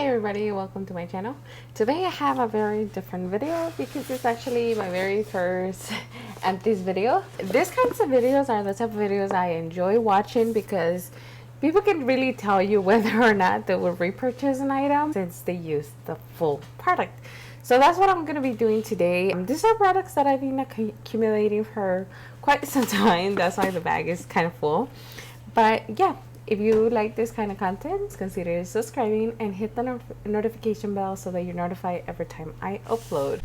Hi everybody, welcome to my channel. Today I have a very different video because it's actually my very first empties video. These kinds of videos are the type of videos I enjoy watching because people can really tell you whether or not they will repurchase an item since they use the full product. So that's what I'm going to be doing today. These are products that I've been accumulating for quite some time. That's why the bag is kind of full. But yeah, if you like this kind of content, consider subscribing and hit the notification bell so that you're notified every time I upload.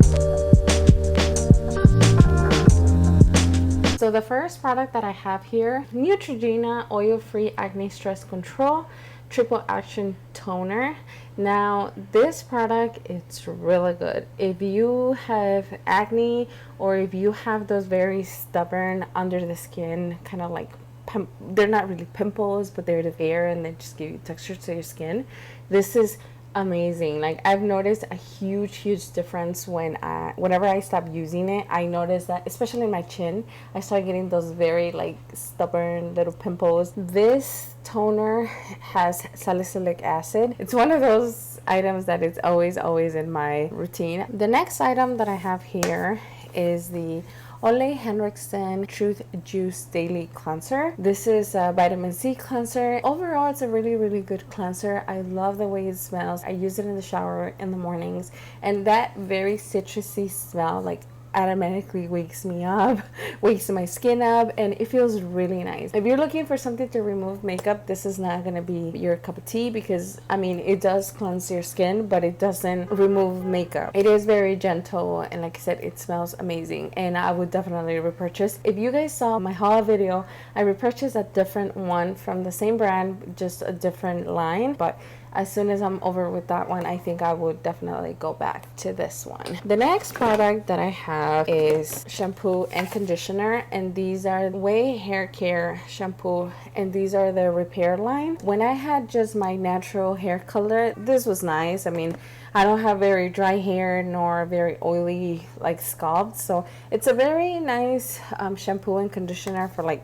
So the first product that I have here, Neutrogena Oil-Free Acne Stress Control Triple Action Toner. Now this product, it's really good if you have acne or if you have those very stubborn under the skin kind of like they're not really pimples, but they're there and they just give you texture to your skin. This is amazing. Like, I've noticed a huge difference whenever I stop using it. I notice that especially in my chin, I start getting those very like stubborn little pimples. This toner has salicylic acid. It's one of those items that is always in my routine. The next item that I have here is the OLEHENRIKSEN Truth Juice Daily Cleanser. This is a vitamin C cleanser. Overall, it's a really good cleanser. I love the way it smells. I use it in the shower in the mornings, and that very citrusy smell like automatically wakes me up, wakes my skin up, and it feels really nice. If you're looking for something to remove makeup, this is not going to be your cup of tea because, I mean, it does cleanse your skin, but it doesn't remove makeup. It is very gentle, and like I said, it smells amazing, and I would definitely repurchase. If you guys saw my haul video, I repurchased a different one from the same brand, just a different line, but as soon as I'm over with that one, I think I would definitely go back to this one. The next product that I have is shampoo and conditioner, and these are Ouai hair care shampoo, and these are the repair line. When I had just my natural hair color, this was nice. I mean, I don't have very dry hair nor very oily like scalp, so it's a very nice shampoo and conditioner for like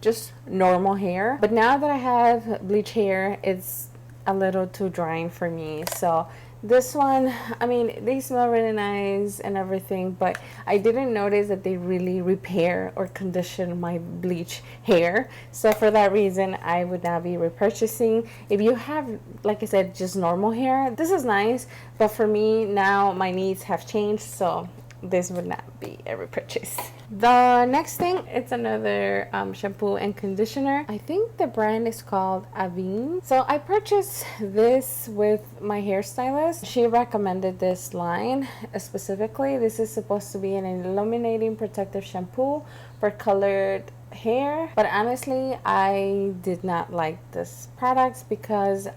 just normal hair. But now that I have bleach hair, it's a little too drying for me. So this one, I mean, they smell really nice and everything, but I didn't notice that they really repair or condition my bleach hair. So for that reason, I would not be repurchasing. If you have, like I said, just normal hair, this is nice, but for me now my needs have changed, so this would not be a repurchase. The next thing, it's another shampoo and conditioner. I think the brand is called Avene. So I purchased this with my hairstylist. She recommended this line specifically. This is supposed to be an illuminating protective shampoo for colored hair, but honestly I did not like this product because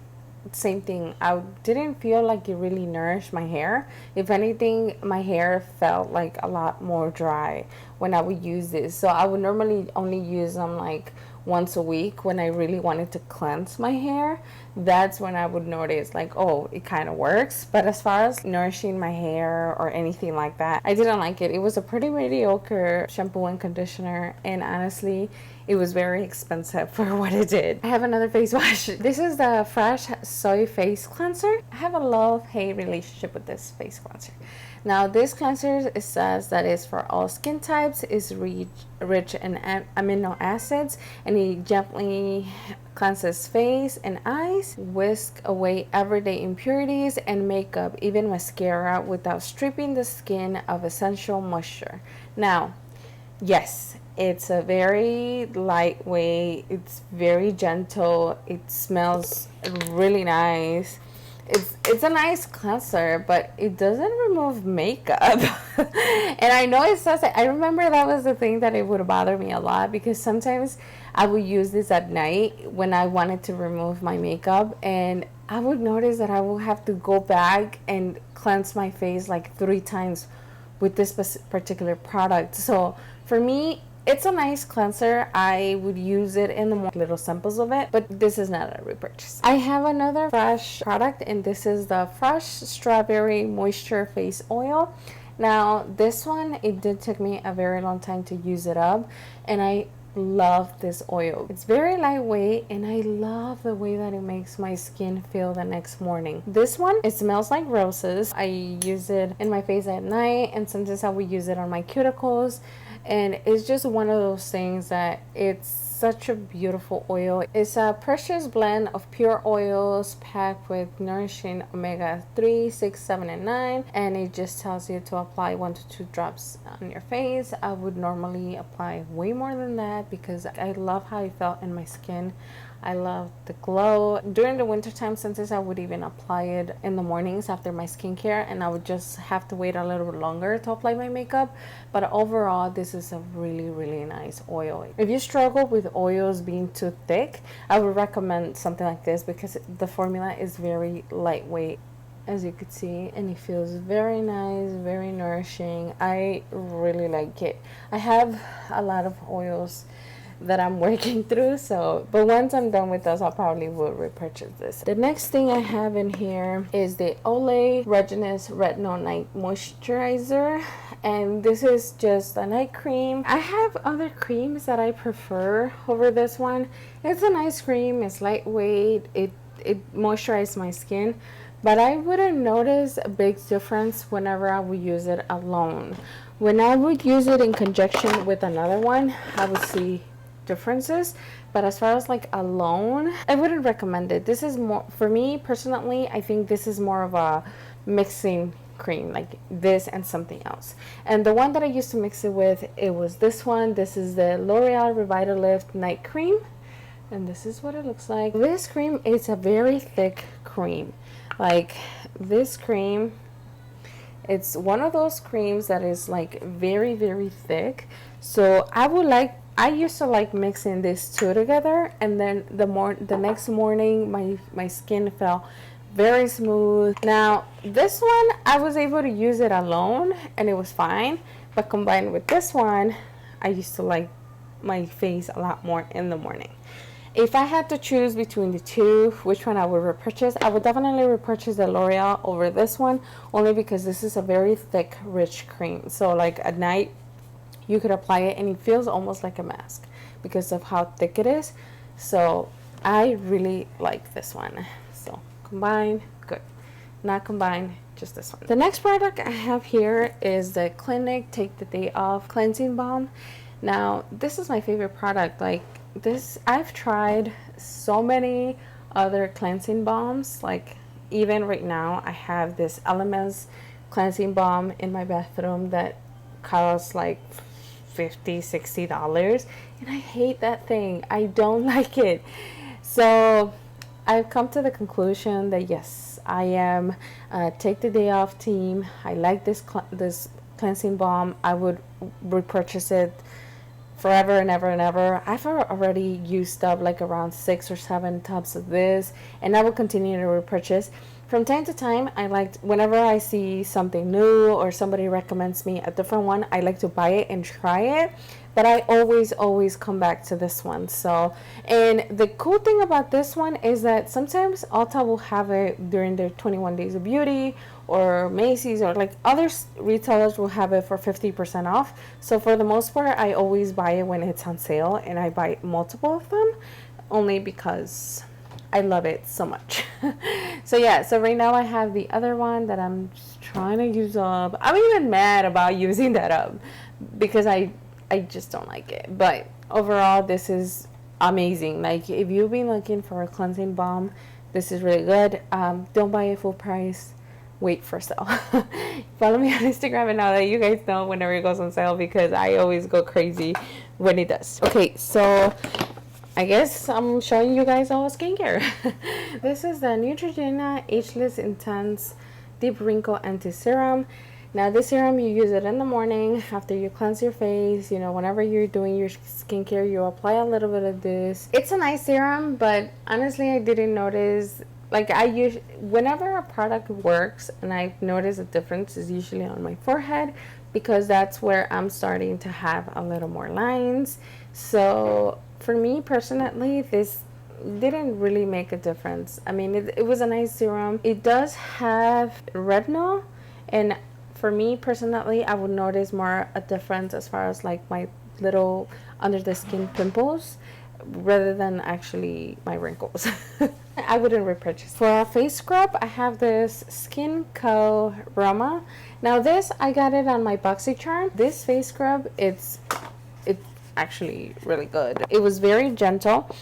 same thing, I didn't feel like it really nourished my hair. If anything, my hair felt like a lot more dry when I would use this. So I would normally only use them like once a week when I really wanted to cleanse my hair. That's when I would notice like, oh, it kind of works. But as far as nourishing my hair or anything like that, I didn't like it. It was a pretty mediocre shampoo and conditioner, and honestly it was very expensive for what it did. I have another face wash. This is the Fresh Soy Face Cleanser. I have a love-hate relationship with this face cleanser. Now this cleanser, it says that it's for all skin types, is rich in amino acids, and it gently cleanses face and eyes, whisk away everyday impurities and makeup, even mascara, without stripping the skin of essential moisture. Now, yes, it's a very lightweight, it's very gentle, it smells really nice. It's a nice cleanser, but it doesn't remove makeup. And I know it says that. I remember that was the thing that it would bother me a lot, because sometimes I would use this at night when I wanted to remove my makeup, and I would notice that I will have to go back and cleanse my face like 3 times with this particular product. So for me, it's a nice cleanser. I would use it in the morning, little samples of it, but this is not a repurchase. I have another Fresh product, and this is the Fresh Strawberry Moisture Face Oil. Now this one, it did take me a very long time to use it up, and I love this oil. It's very lightweight and I love the way that it makes my skin feel the next morning. This one, it smells like roses. I use it in my face at night, and sometimes I would use it on my cuticles, and it's just one of those things that it's such a beautiful oil. It's a precious blend of pure oils packed with nourishing omega-3, 6, 7, and 9, and it just tells you to apply 1 to 2 drops on your face. I would normally apply way more than that because I love how it felt in my skin. I love the glow. During the winter time, sometimes I would even apply it in the mornings after my skincare, and I would just have to wait a little bit longer to apply my makeup. But overall, this is a really, really nice oil. If you struggle with oils being too thick, I would recommend something like this because the formula is very lightweight, as you could see, and it feels very nice, very nourishing. I really like it. I have a lot of oils that I'm working through, but once I'm done with those, I'll probably will repurchase this. The next thing I have in here is the Olay Retinous Retinol Night Moisturizer, and this is just a night cream. I have other creams that I prefer over this one. It's a nice cream, it's lightweight, it moisturizes my skin, but I wouldn't notice a big difference whenever I would use it alone. When I would use it in conjunction with another one, I would see differences, but as far as like alone, I wouldn't recommend it. This is more, for me personally, I think this is more of a mixing cream, like this and something else. And the one that I used to mix it with, it was this one. This is the L'Oreal Revitalift Night Cream, and this is what it looks like. This cream is a very thick cream. Like this cream, it's one of those creams that is like very, very thick. So I used to like mixing these two together, and then the next morning my skin felt very smooth. Now this one, I was able to use it alone and it was fine, but combined with this one, I used to like my face a lot more in the morning. If I had to choose between the two, which one I would repurchase, I would definitely repurchase the L'Oreal over this one, only because this is a very thick, rich cream. So like at night, you could apply it and it feels almost like a mask because of how thick it is. So I really like this one. So combined, good. Not combined, just this one. The next product I have here is the Clinique Take the Day Off Cleansing Balm. Now this is my favorite product. Like this, I've tried so many other cleansing balms. Like even right now, I have this Elements cleansing balm in my bathroom that costs like $50-$60, and I hate that thing. I don't like it. So I've come to the conclusion that yes, I am Take the Day Off team. I like this cleansing balm. I would repurchase it forever and ever and ever. I've already used up like around 6 or 7 tubs of this, and I will continue to repurchase. From time to time, whenever I see something new or somebody recommends me a different one, I like to buy it and try it. But I always come back to this one. So, and the cool thing about this one is that sometimes Ulta will have it during their 21 Days of Beauty, or Macy's, or like other retailers will have it for 50% off. So for the most part, I always buy it when it's on sale, and I buy multiple of them only because I love it so much. So yeah, so right now I have the other one that I'm just trying to use up. I'm even mad about using that up because I just don't like it. But overall, this is amazing. Like if you've been looking for a cleansing balm, this is really good. Don't buy it full price. Wait for sale. Follow me on Instagram and now that you guys know whenever it goes on sale, because I always go crazy when it does. Okay, so I guess I'm showing you guys all skincare. This is the Neutrogena Ageless Intense Deep Wrinkle Anti-Serum. Now this serum, you use it in the morning after you cleanse your face. You know, whenever you're doing your skincare, you apply a little bit of this. It's a nice serum, but honestly, I didn't notice. Like whenever a product works and I've noticed a difference, is usually on my forehead, because that's where I'm starting to have a little more lines. So for me personally, this didn't really make a difference. I mean, it was a nice serum. It does have retinol, and for me personally, I would notice more a difference as far as like my little under the skin pimples rather than actually my wrinkles. I wouldn't repurchase. For a face scrub, I have this Skin Co. Roma. Now this, I got it on my BoxyCharm. This face scrub, it's actually really good. It was very gentle.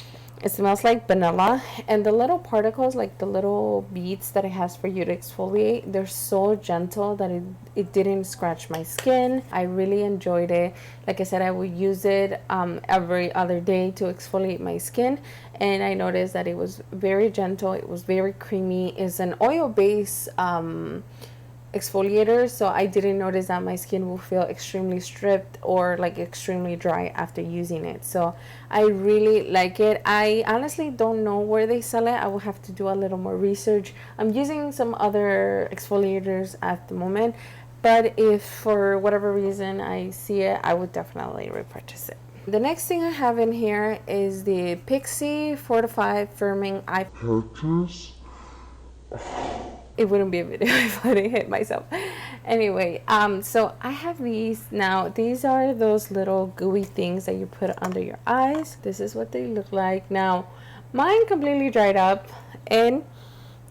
It smells like vanilla, and the little particles, like the little beads that it has for you to exfoliate, they're so gentle that it didn't scratch my skin. I really enjoyed it. Like I said, I would use it every other day to exfoliate my skin, and I noticed that it was very gentle. It was very creamy. It's an oil-based exfoliator, so I didn't notice that my skin will feel extremely stripped or like extremely dry after using it. So I really like it. I honestly don't know where they sell it. I will have to do a little more research. I'm using some other exfoliators at the moment, but if for whatever reason I see it, I would definitely repurchase it. The next thing I have in here is the Pixi Fortified Firming Eye Patches. It wouldn't be a video if I didn't hit myself. Anyway, so I have these now. These are those little gooey things that you put under your eyes. This is what they look like. Now, mine completely dried up and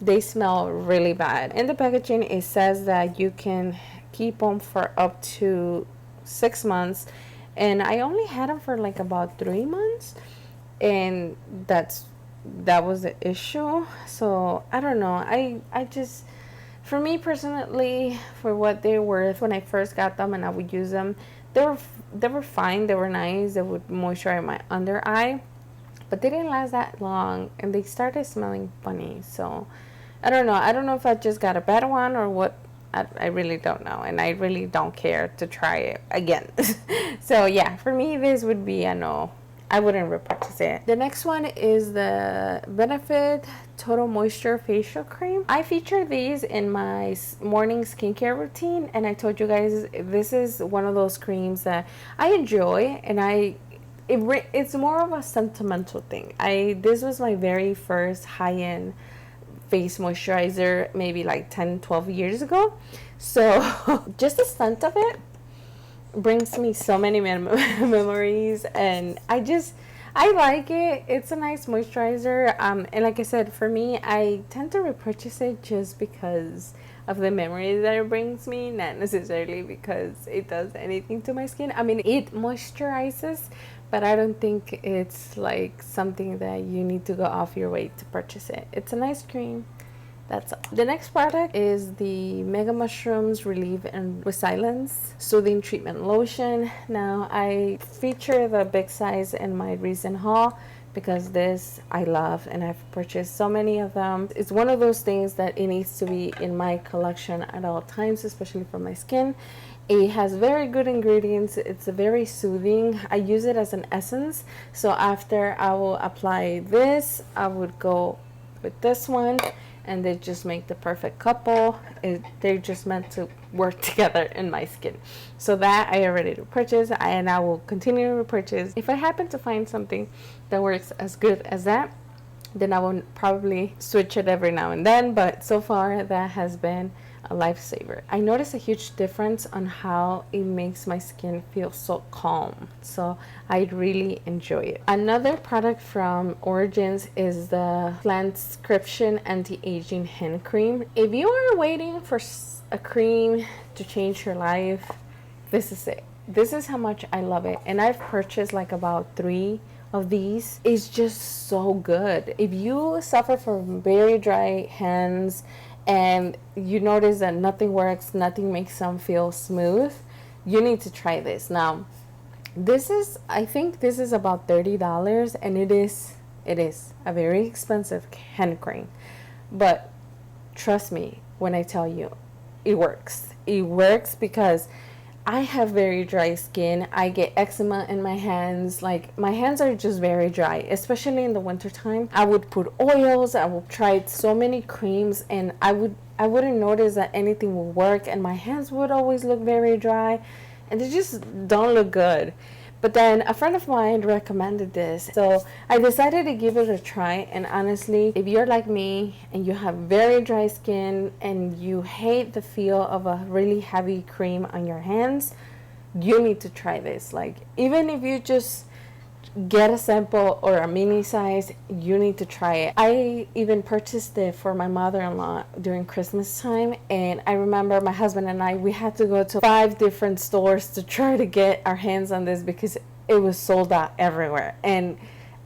they smell really bad. In the packaging, it says that you can keep them for up to 6 months. And I only had them for like about 3 months. And that was the issue. So I don't know, I just, for me personally, for what they're worth, when I first got them and I would use them, they were fine, they were nice, they would moisturize my under eye, but they didn't last that long and they started smelling funny. So I don't know if I just got a bad one or what. I really don't know, and I really don't care to try it again. So yeah, for me this would be a no. I wouldn't repurchase it. The next one is the Benefit Total Moisture Facial Cream. I feature these in my morning skincare routine, and I told you guys this is one of those creams that I enjoy, and it's more of a sentimental thing. This was my very first high-end face moisturizer, maybe like 10-12 years ago. So just the scent of it brings me so many memories, and I like it. It's a nice moisturizer, and like I said, for me, I tend to repurchase it just because of the memories that it brings me, not necessarily because it does anything to my skin. I mean, it moisturizes, but I don't think it's like something that you need to go off your way to purchase it. It's a nice cream. That's all. The next product is the Mega Mushrooms Relief and Resilience Soothing Treatment Lotion. Now, I feature the big size in my recent haul because this I love, and I've purchased so many of them. It's one of those things that it needs to be in my collection at all times, especially for my skin. It has very good ingredients. It's very soothing. I use it as an essence. So after I will apply this, I would go with this one, and they just make the perfect couple. They're just meant to work together in my skin. So that I already purchased, and I will continue to repurchase. If I happen to find something that works as good as that, then I will probably switch it every now and then, but so far that has been a lifesaver. I notice a huge difference on how it makes my skin feel so calm. So I really enjoy it. Another product from Origins is the PLANTSCRIPTION Anti-Aging Hand Cream. If you are waiting for a cream to change your life, this is it. This is how much I love it. And I've purchased like about 3 of these. It's just so good. If you suffer from very dry hands and you notice that nothing works, nothing makes them feel smooth, you need to try this. Now, I think this is about $30, and it is a very expensive hand cream. But trust me when I tell you, it works. It works because I have very dry skin. I get eczema in my hands. Like, my hands are just very dry, especially in the wintertime. I would put oils, I would try so many creams, and I wouldn't notice that anything would work, and my hands would always look very dry, and they just don't look good. But then a friend of mine recommended this, so I decided to give it a try. And honestly, if you're like me and you have very dry skin and you hate the feel of a really heavy cream on your hands, you need to try this. Like, even if you just get a sample or a mini size, you need to try it. I even purchased it for my mother-in-law during Christmas time, and I remember my husband and I, we had to go to 5 different stores to try to get our hands on this because it was sold out everywhere. And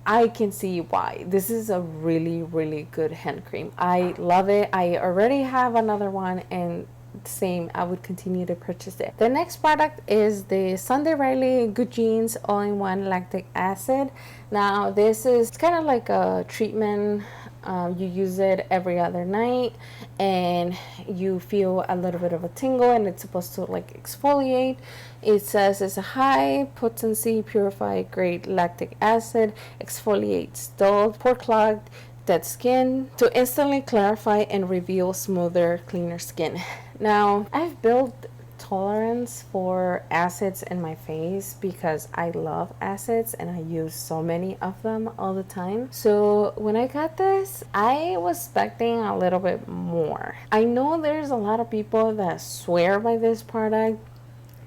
I can see why. This is a really, really good hand cream. I love it. I already have another one, and same, I would continue to purchase it. The next product is the Sunday Riley Good Genes All-in-One Lactic Acid. Now this is kind of like a treatment. You use it every other night and you feel a little bit of a tingle, and it's supposed to like exfoliate. It says it's a high potency purified grade lactic acid, exfoliates dull, pore clogged, dead skin to instantly clarify and reveal smoother, cleaner skin. Now, I've built tolerance for acids in my face because I love acids and I use so many of them all the time. So when I got this, I was expecting a little bit more. I know there's a lot of people that swear by this product,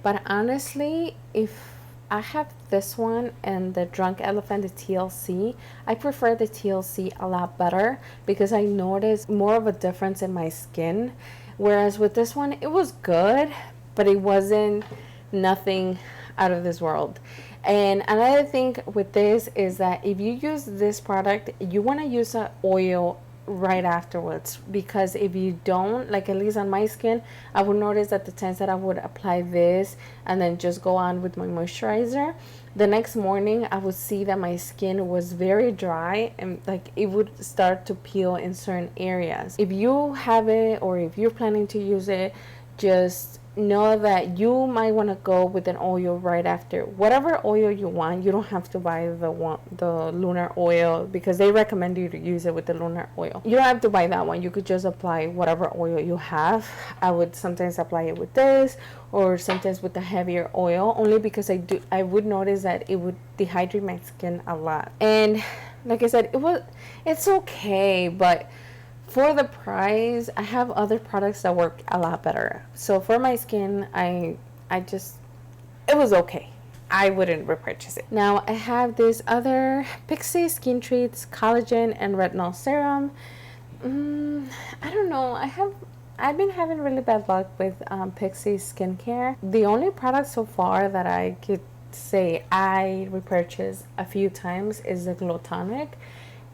but honestly, if I have this one and the Drunk Elephant, the TLC. I prefer the TLC a lot better because I noticed more of a difference in my skin. Whereas with this one, it was good, but it wasn't nothing out of this world. And another thing with this is that if you use this product, you want to use an oil right afterwards, because if you don't, like at least on my skin, I would notice that the times that I would apply this and then just go on with my moisturizer, the next morning I would see that my skin was very dry and like it would start to peel in certain areas. If you have it or if you're planning to use it, just know that you might want to go with an oil right after. Whatever oil you want, you don't have to buy the lunar oil because they recommend you to use it with the lunar oil. You don't have to buy that one. You could just apply whatever oil you have. I would sometimes apply it with this or sometimes with the heavier oil, only because I would notice that it would dehydrate my skin a lot. And like I said, it's okay, but for the price, I have other products that work a lot better. So for my skin, it was okay. I wouldn't repurchase it. Now I have this other Pixi Skin Treats Collagen and Retinol Serum. I don't know. I've been having really bad luck with Pixi skincare. The only product so far that I could say I repurchased a few times is the Glow Tonic.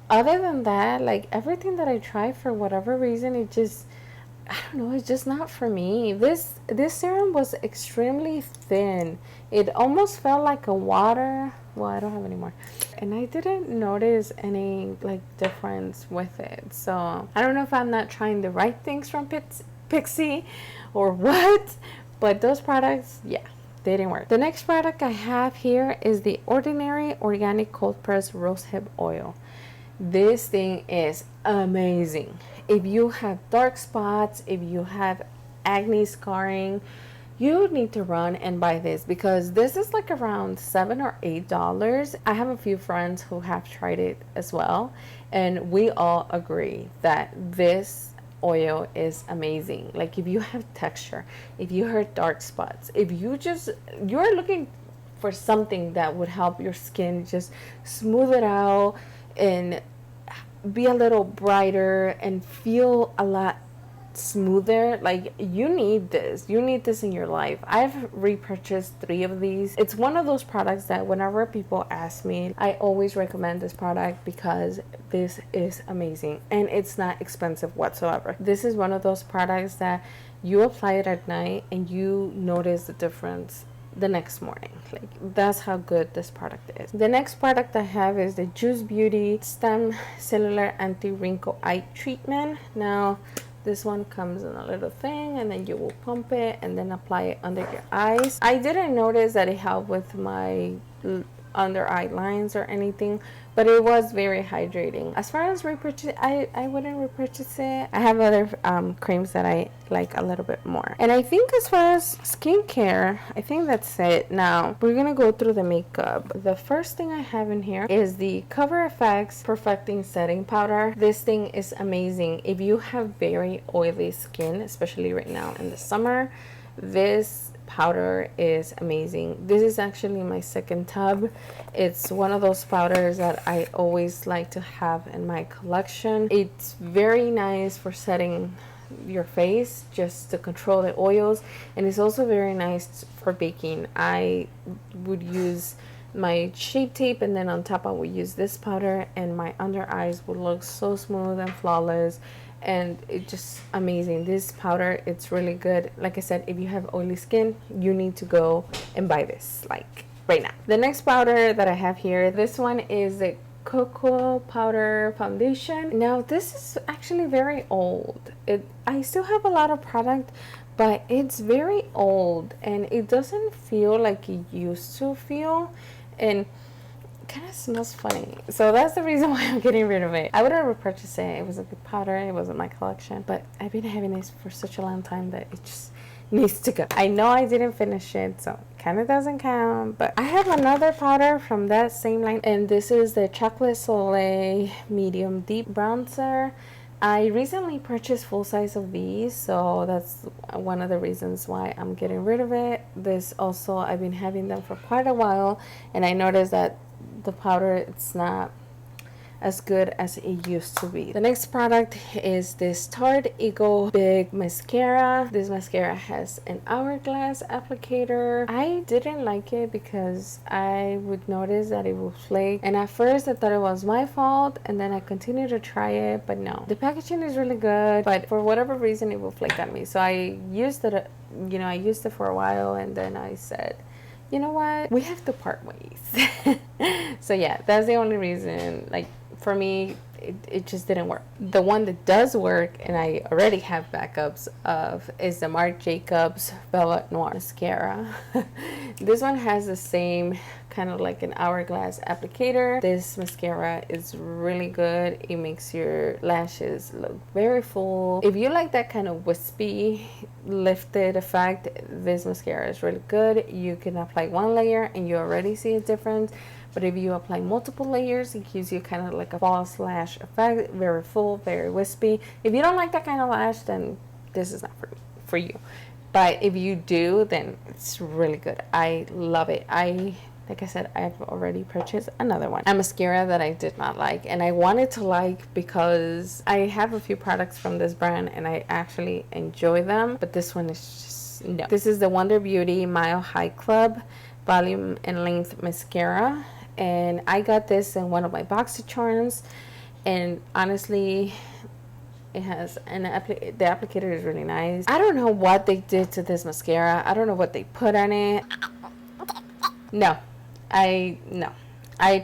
Other than that, like everything that I try, for whatever reason, I don't know, it's just not for me. This serum was extremely thin. It almost felt like a water. Well, I don't have any more. And I didn't notice any like difference with it. So I don't know if I'm not trying the right things from Pixi or what, but those products, yeah, they didn't work. The next product I have here is the Ordinary Organic Cold Press Rosehip Oil. This thing is amazing. If you have dark spots, if you have acne scarring, you need to run and buy this because this is like around $7 or $8. I have a few friends who have tried it as well, and we all agree that this oil is amazing. Like if you have texture, if you have dark spots, if you're looking for something that would help your skin just smooth it out and be a little brighter and feel a lot smoother, like you need this in your life. I've repurchased 3 of these. It's one of those products that whenever people ask me, I always recommend this product because this is amazing and it's not expensive whatsoever. This is one of those products that you apply it at night and you notice the difference the next morning. Like that's how good this product is. The next product I have is the Juice Beauty Stem Cellular Anti-Wrinkle Eye Treatment. Now this one comes in a little thing and then you will pump it and then apply it under your eyes. I didn't notice that it helped with my under eye lines or anything, but it was very hydrating. As far as repurchase, I wouldn't repurchase it. I have other creams that I like a little bit more. And I think as far as skincare, I think that's it. Now we're gonna go through the makeup. The first thing I have in here is the Cover FX Perfecting Setting Powder. This thing is amazing. If you have very oily skin, especially right now in the summer, this powder is amazing. This is actually my second tub. It's one of those powders that I always like to have in my collection. It's very nice for setting your face, just to control the oils, and it's also very nice for baking. I would use my Shape Tape, and then on top I would use this powder, and my under eyes would look so smooth and flawless, and it's just amazing. This powder, it's really good. Like I said, if you have oily skin, you need to go and buy this like right now. The next powder that I have here, this one is the Cocoa Powder Foundation. Now this is actually very old. I still have a lot of product, but it's very old and it doesn't feel like it used to feel, and kind of smells funny. So that's the reason why I'm getting rid of it. I would have repurchased it. It was a good powder. It wasn't my collection, but I've been having this for such a long time that it just needs to go. I know I didn't finish it, so it kind of doesn't count, but I have another powder from that same line, and this is the Chocolate Soleil Medium Deep Bronzer. I recently purchased full size of these, so that's one of the reasons why I'm getting rid of it. This also, I've been having them for quite a while, and I noticed that the powder, it's not as good as it used to be. The next product is this Tarte Big Mascara. This mascara has an hourglass applicator. I didn't like it because I would notice that it would flake, and at first I thought it was my fault, and then I continued to try it, but no. The packaging is really good, but for whatever reason it will flake on me. So I used it, I used it for a while, and then I said, you know what, we have to part ways. So yeah, that's the only reason. Like, for me, it just didn't work. The one that does work, and I already have backups of, is the Marc Jacobs Velvet Noir Mascara. This one has the same kind of like an hourglass applicator. This mascara is really good. It makes your lashes look very full. If you like that kind of wispy, lifted effect, this mascara is really good. You can apply one layer and you already see a difference. But if you apply multiple layers, it gives you kind of like a false lash effect. Very full, very wispy. If you don't like that kind of lash, then this is not for you. But if you do, then it's really good. I love it. Like I said, I've already purchased another one. A mascara that I did not like, and I wanted to like because I have a few products from this brand and I actually enjoy them. But this one is just no. This is the Wonder Beauty Mile High Club Volume and Length Mascara. And I got this in one of my BoxyCharms, and honestly, it has the applicator is really nice. I don't know what they did to this mascara. I don't know what they put on it. No, I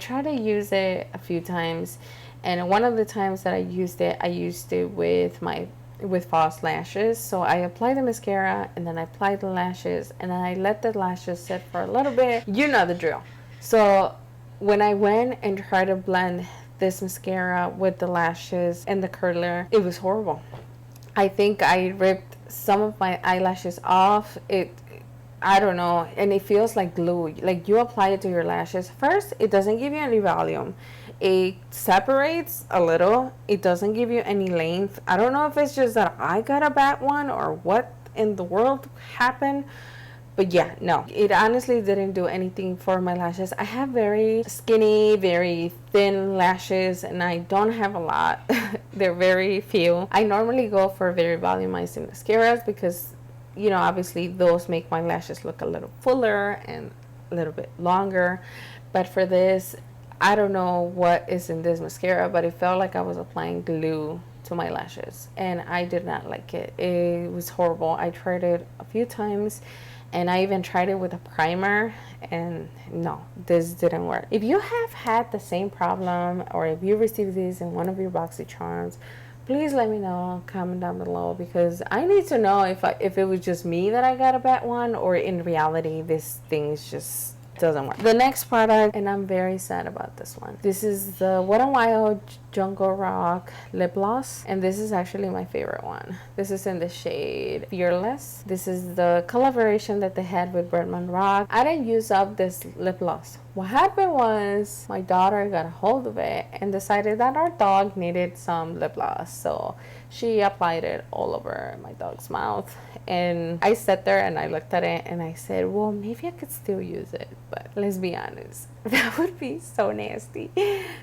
tried to use it a few times, and one of the times that I used it with false lashes. So I applied the mascara, and then I applied the lashes, and then I let the lashes sit for a little bit. You know the drill. So when I went and tried to blend this mascara with the lashes and the curler, it was horrible. I think I ripped some of my eyelashes off. I don't know, and it feels like glue. Like, you apply it to your lashes. First, it doesn't give you any volume. It separates a little. It doesn't give you any length. I don't know if it's just that I got a bad one or what in the world happened. But yeah, no, it honestly didn't do anything for my lashes. I have very skinny, very thin lashes, and I don't have a lot. They're very few. I normally go for very volumizing mascaras because, obviously those make my lashes look a little fuller and a little bit longer. But for this, I don't know what is in this mascara, but it felt like I was applying glue to my lashes, and I did not like it. It was horrible. I tried it a few times, and I even tried it with a primer, and no, this didn't work. If you have had the same problem, or if you received this in one of your BoxyCharms, please let me know. Comment down below, because I need to know if it was just me that I got a bad one, or in reality this thing doesn't work. The next product, and I'm very sad about this one. This is the Wet n Wild Jungle Rock lip gloss, and this is actually my favorite one. This is in the shade Fearless. This is the collaboration that they had with Bretman Rock. I didn't use up this lip gloss. What happened was my daughter got a hold of it and decided that our dog needed some lip gloss, so she applied it all over my dog's mouth. And I sat there and I looked at it and I said, well, maybe I could still use it, but let's be honest, that would be so nasty.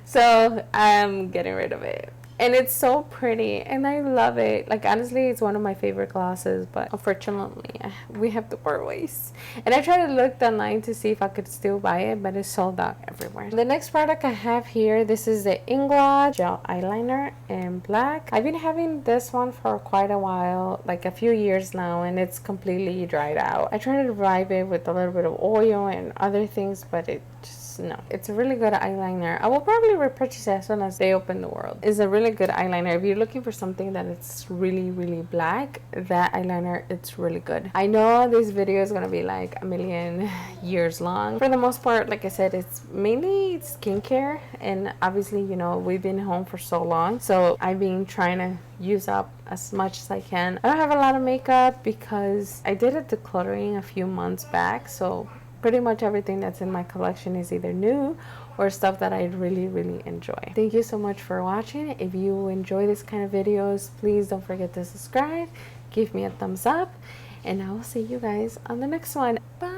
So I'm getting rid of it. And it's so pretty and I love it. Like, honestly, it's one of my favorite glosses, but unfortunately we have to part ways. And I tried to look online to see if I could still buy it, but it's sold out everywhere. The next product I have here, this is the Inglot gel eyeliner in black. I've been having this one for quite a while, like a few years now, and it's completely dried out. I tried to revive it with a little bit of oil and other things, but it just, no. It's a really good eyeliner. I will probably repurchase it as soon as they open the world. It's a really good eyeliner. If you're looking for something that it's really, really black, that eyeliner, it's really good. I know this video is gonna be like a million years long. For the most part, like I said, it's mainly skincare, and obviously, you know, we've been home for so long, so I've been trying to use up as much as I can. I don't have a lot of makeup because I did a decluttering a few months back, so pretty much everything that's in my collection is either new or stuff that I really, really enjoy. Thank you so much for watching. If you enjoy this kind of videos, please don't forget to subscribe, give me a thumbs up, and I will see you guys on the next one. Bye.